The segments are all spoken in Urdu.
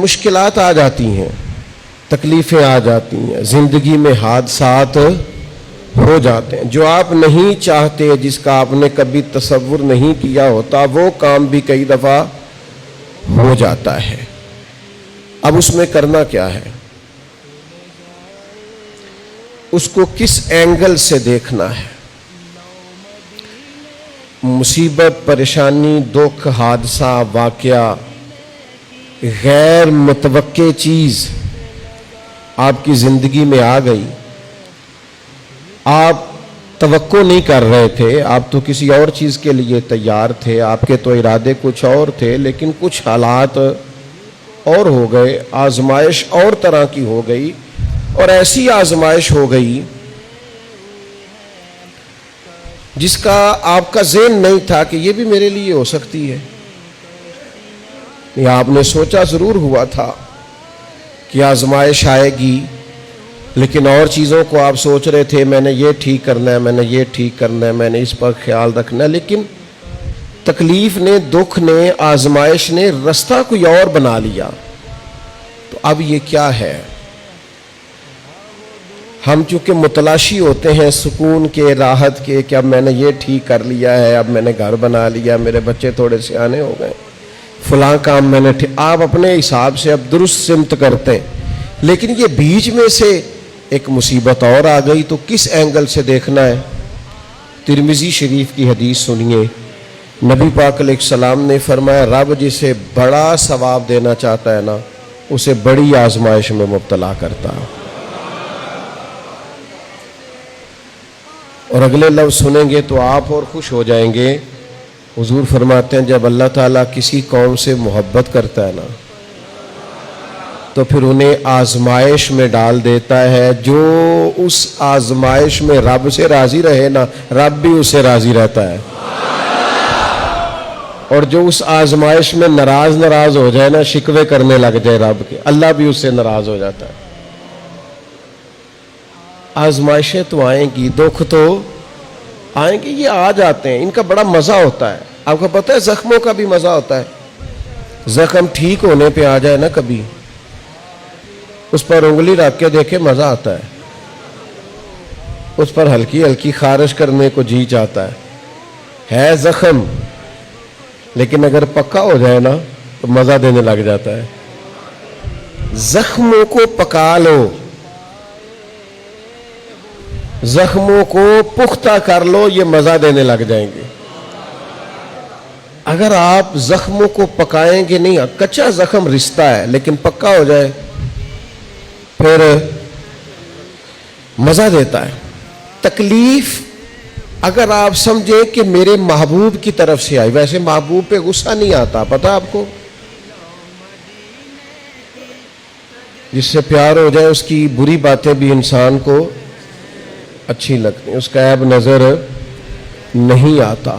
مشکلات آ جاتی ہیں، تکلیفیں آ جاتی ہیں، زندگی میں حادثات ہو جاتے ہیں جو آپ نہیں چاہتے، جس کا آپ نے کبھی تصور نہیں کیا ہوتا، وہ کام بھی کئی دفعہ ہو جاتا ہے۔ اب اس میں کرنا کیا ہے؟ اس کو کس اینگل سے دیکھنا ہے؟ مصیبت، پریشانی، دکھ، حادثہ، واقعہ، غیر متوقع چیز آپ کی زندگی میں آ گئی، آپ توقع نہیں کر رہے تھے، آپ تو کسی اور چیز کے لیے تیار تھے، آپ کے تو ارادے کچھ اور تھے، لیکن کچھ حالات اور ہو گئے، آزمائش اور طرح کی ہو گئی، اور ایسی آزمائش ہو گئی جس کا آپ کا ذہن نہیں تھا کہ یہ بھی میرے لیے ہو سکتی ہے، یا آپ نے سوچا ضرور ہوا تھا کہ آزمائش آئے گی، لیکن اور چیزوں کو آپ سوچ رہے تھے، میں نے یہ ٹھیک کرنا ہے، میں نے یہ ٹھیک کرنا ہے، میں نے اس پر خیال رکھنا ہے، لیکن تکلیف نے، دکھ نے، آزمائش نے رستہ کوئی اور بنا لیا۔ تو اب یہ کیا ہے؟ ہم چونکہ متلاشی ہوتے ہیں سکون کے، راحت کے، کہ اب میں نے یہ ٹھیک کر لیا ہے، اب میں نے گھر بنا لیا، میرے بچے تھوڑے سیانے ہو گئے، فلاں کام میں نے آپ اپنے حساب سے اب درست سمت کرتے ہیں، لیکن یہ بیچ میں سے ایک مصیبت اور آ گئی، تو کس اینگل سے دیکھنا ہے؟ ترمذی شریف کی حدیث سنیے، نبی پاک علیہ السلام نے فرمایا، رب جسے بڑا ثواب دینا چاہتا ہے نا، اسے بڑی آزمائش میں مبتلا کرتا ہے۔ اور اگلے لفظ سنیں گے تو آپ اور خوش ہو جائیں گے۔ حضور فرماتے ہیں جب اللہ تعالیٰ کسی قوم سے محبت کرتا ہے نا تو پھر انہیں آزمائش میں ڈال دیتا ہے، جو اس آزمائش میں رب سے راضی رہے نا، رب بھی اس سے راضی رہتا ہے، اور جو اس آزمائش میں ناراض ہو جائے نا، شکوے کرنے لگ جائے رب کے، اللہ بھی اس سے ناراض ہو جاتا ہے۔ آزمائشیں تو آئیں گی، دکھ تو آئیں گے، یہ آ جاتے ہیں، ان کا بڑا مزہ ہوتا ہے۔ آپ کو پتہ ہے زخموں کا بھی مزہ ہوتا ہے، زخم ٹھیک ہونے پہ آ جائے نا کبھی، اس پر انگلی رکھ کے دیکھے مزہ آتا ہے، اس پر ہلکی ہلکی خارش کرنے کو جی چاہتا ہے زخم، لیکن اگر پکا ہو جائے نا تو مزہ دینے لگ جاتا ہے۔ زخموں کو پکا لو، زخموں کو پختہ کر لو، یہ مزہ دینے لگ جائیں گے۔ اگر آپ زخموں کو پکائیں گے نہیں، کچا زخم رشتہ ہے، لیکن پکا ہو جائے پھر مزہ دیتا ہے۔ تکلیف اگر آپ سمجھیں کہ میرے محبوب کی طرف سے آئی، ویسے محبوب پہ غصہ نہیں آتا، پتہ آپ کو؟ جس سے پیار ہو جائے اس کی بری باتیں بھی انسان کو اچھی لگتی ہیں، اس کا عیب نظر نہیں آتا۔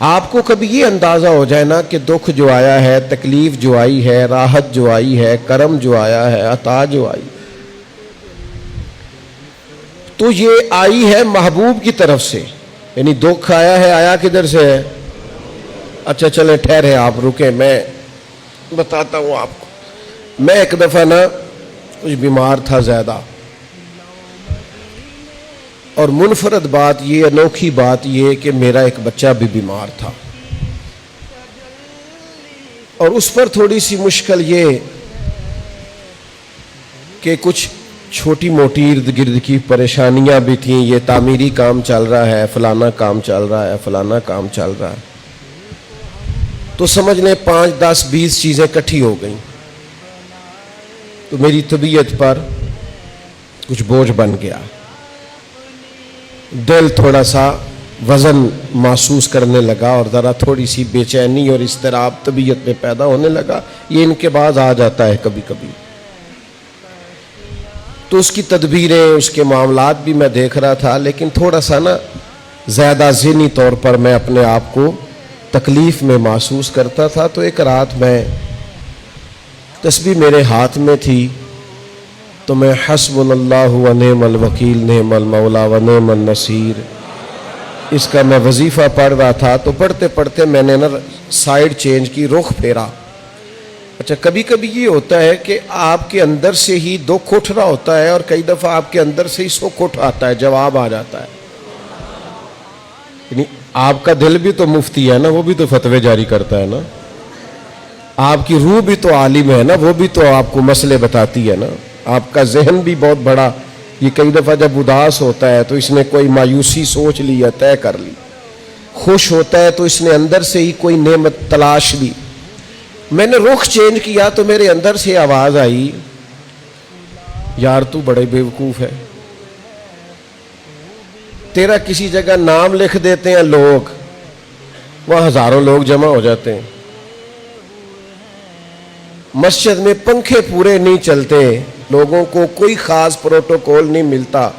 آپ کو کبھی یہ اندازہ ہو جائے نا کہ دکھ جو آیا ہے، تکلیف جو آئی ہے، راحت جو آئی ہے، کرم جو آیا ہے، عطا جو آئی، تو یہ آئی ہے محبوب کی طرف سے، یعنی دکھ آیا ہے، آیا کدھر سے ہے؟ اچھا چلیں ٹھہرے، آپ رکیں، میں بتاتا ہوں آپ کو۔ میں ایک دفعہ نا کچھ بیمار تھا زیادہ، اور منفرد بات یہ، انوکھی بات یہ کہ میرا ایک بچہ بھی بیمار تھا، اور اس پر تھوڑی سی مشکل یہ کہ کچھ چھوٹی موٹی ارد گرد کی پریشانیاں بھی تھیں، یہ تعمیری کام چل رہا ہے، فلانا کام چل رہا ہے، فلانا کام چل رہا ہے، تو سمجھ لیں 5 10 20 چیزیں کٹھی ہو گئیں، تو میری طبیعت پر کچھ بوجھ بن گیا، دل تھوڑا سا وزن محسوس کرنے لگا، اور ذرا تھوڑی سی بے چینی اور اضطراب طبیعت میں پیدا ہونے لگا۔ یہ ان کے بعد آ جاتا ہے کبھی کبھی، تو اس کی تدبیریں، اس کے معاملات بھی میں دیکھ رہا تھا، لیکن تھوڑا سا نا زیادہ ذہنی طور پر میں اپنے آپ کو تکلیف میں محسوس کرتا تھا۔ تو ایک رات میں تسبیح میرے ہاتھ میں تھی، تو میں حسبنا اللہ و نعم الوکیل نعم المولا و نعم النصیر، اس کا میں وظیفہ پڑھ رہا تھا۔ تو پڑھتے پڑھتے میں نے نا سائیڈ چینج کی، رخ پھیرا، اچھا کبھی کبھی یہ ہوتا ہے کہ آپ کے اندر سے ہی دکھ اٹھ رہا ہوتا ہے اور کئی دفعہ آپ کے اندر سے ہی سکھ اٹھ آتا ہے، جواب آ جاتا ہے. یعنی آپ کا دل بھی تو مفتی ہے نا، وہ بھی تو فتوے جاری کرتا ہے نا. آپ کی روح بھی تو عالم ہے نا، وہ بھی تو آپ کو مسئلے بتاتی ہے نا. آپ کا ذہن بھی بہت بڑا، یہ کئی دفعہ جب اداس ہوتا ہے تو اس نے کوئی مایوسی سوچ لی یا طے کر لی، خوش ہوتا ہے تو اس نے اندر سے ہی کوئی نعمت تلاش لی. میں نے رخ چینج کیا تو میرے اندر سے آواز آئی، یار تو بڑے بیوقوف ہے. تیرا کسی جگہ نام لکھ دیتے ہیں لوگ، وہاں ہزاروں لوگ جمع ہو جاتے ہیں. مسجد میں پنکھے پورے نہیں چلتے، لوگوں کو کوئی خاص پروٹوکول نہیں ملتا.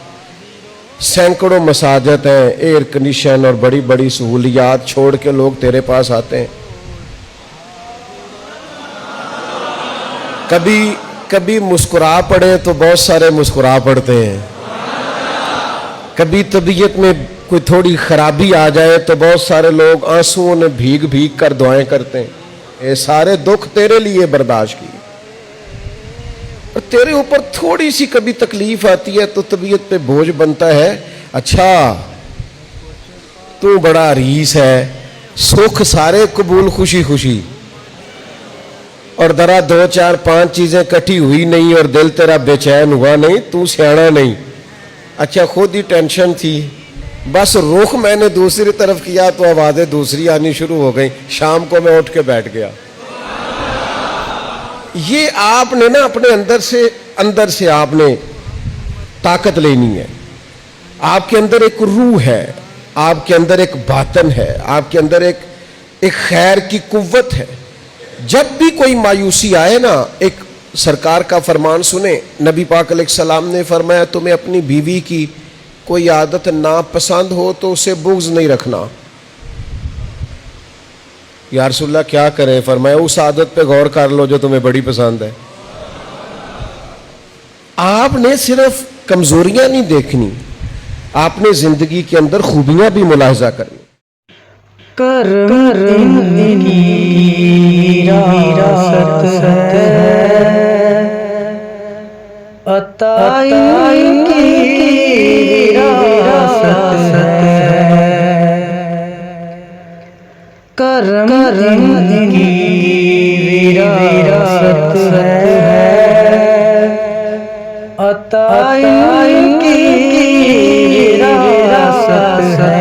سینکڑوں مساجد ہیں، ایئر کنڈیشن اور بڑی بڑی سہولیات چھوڑ کے لوگ تیرے پاس آتے ہیں. کبھی مسکرا پڑے تو بہت سارے مسکرا پڑتے ہیں، کبھی طبیعت میں کوئی تھوڑی خرابی آ جائے تو بہت سارے لوگ آنسوؤں نے بھیگ بھیگ کر دعائیں کرتے ہیں. یہ سارے دکھ تیرے لیے برداشت کیے، اور تیرے اوپر تھوڑی سی کبھی تکلیف آتی ہے تو طبیعت پہ بوجھ بنتا ہے. اچھا تو بڑا ریس ہے، سکھ سارے قبول خوشی خوشی، اور ذرا 2 4 5 چیزیں کٹھی ہوئی نہیں اور دل تیرا بے چین ہوا نہیں، تو سیاڑا نہیں. اچھا خود ہی ٹینشن تھی، بس رخ میں نے دوسری طرف کیا تو آوازیں دوسری آنی شروع ہو گئیں. شام کو میں اٹھ کے بیٹھ گیا. یہ آپ نے نا اپنے اندر سے آپ نے طاقت لینی ہے. آپ کے اندر ایک روح ہے، آپ کے اندر ایک باطن ہے، آپ کے اندر ایک خیر کی قوت ہے. جب بھی کوئی مایوسی آئے نا، ایک سرکار کا فرمان سنیں. نبی پاک علیہ السلام نے فرمایا تمہیں اپنی بیوی کی کوئی عادت ناپسند ہو تو اسے بغض نہیں رکھنا. یا رسول اللہ کیا کریں؟ فرمایا اس عادت پہ غور کر لو جو تمہیں بڑی پسند ہے. آپ نے صرف کمزوریاں نہیں دیکھنی، آپ نے زندگی کے اندر خوبیاں بھی ملاحظہ کرنی. کرم ان کی وراثت ہے، عطا ان کی وراثت ہے. کرم ان کی وراثت ہے، عطا ان کی وراثت ہے.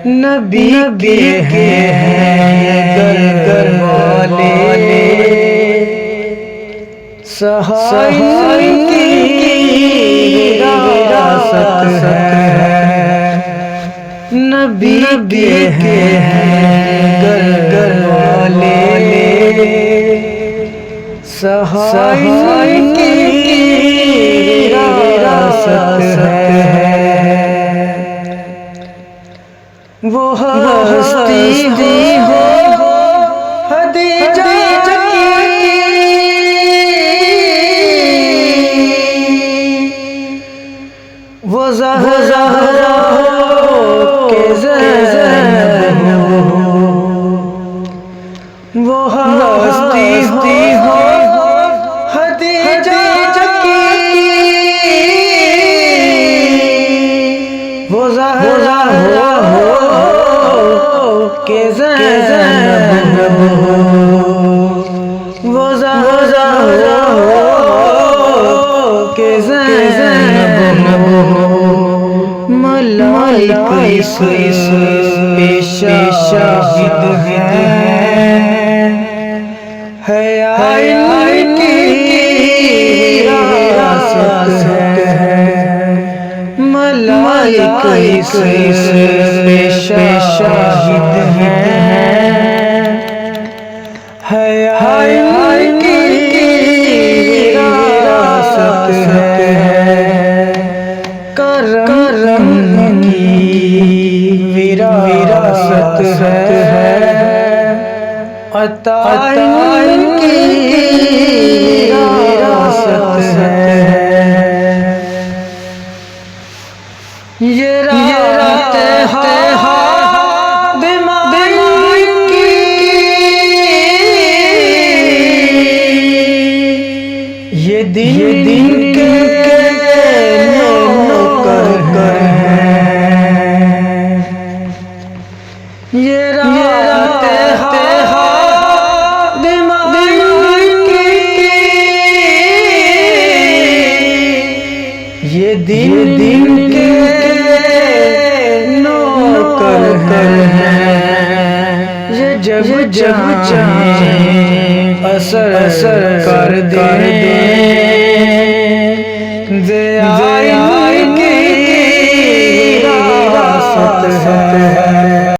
نبی کے ہیں گھر والے، صحابہ کی وراثت ہے. نبی کے ہیں گھر والے، صحابہ کی وراثت ہے. وہ ہستی ہو خدیجہ کی، وہ زہرا ہو کہ زینب ہو. وہ ہستی ہو خدیجہ کی، وہ زہرا ہو کہ زینب ہو. وہ زہرا ہو کہ زینب ہو. ملائکہ اس پہ شاہد ہیں، حیا ان کی وراثت ہے. ملائکہ اس پہ شاہد ہیں، حیا ان کی وراثت ہے. کرم ان کی وراثت ہے، عطا ان کی وراثت ہے. یہ رات ہے دماغ کی، دن کے نوکر ہیں، یہ رات یہ دن کے نوکر ہیں، یہ جب چاہیں اثر کر دیں، دے آئی کی وراثت ہے۔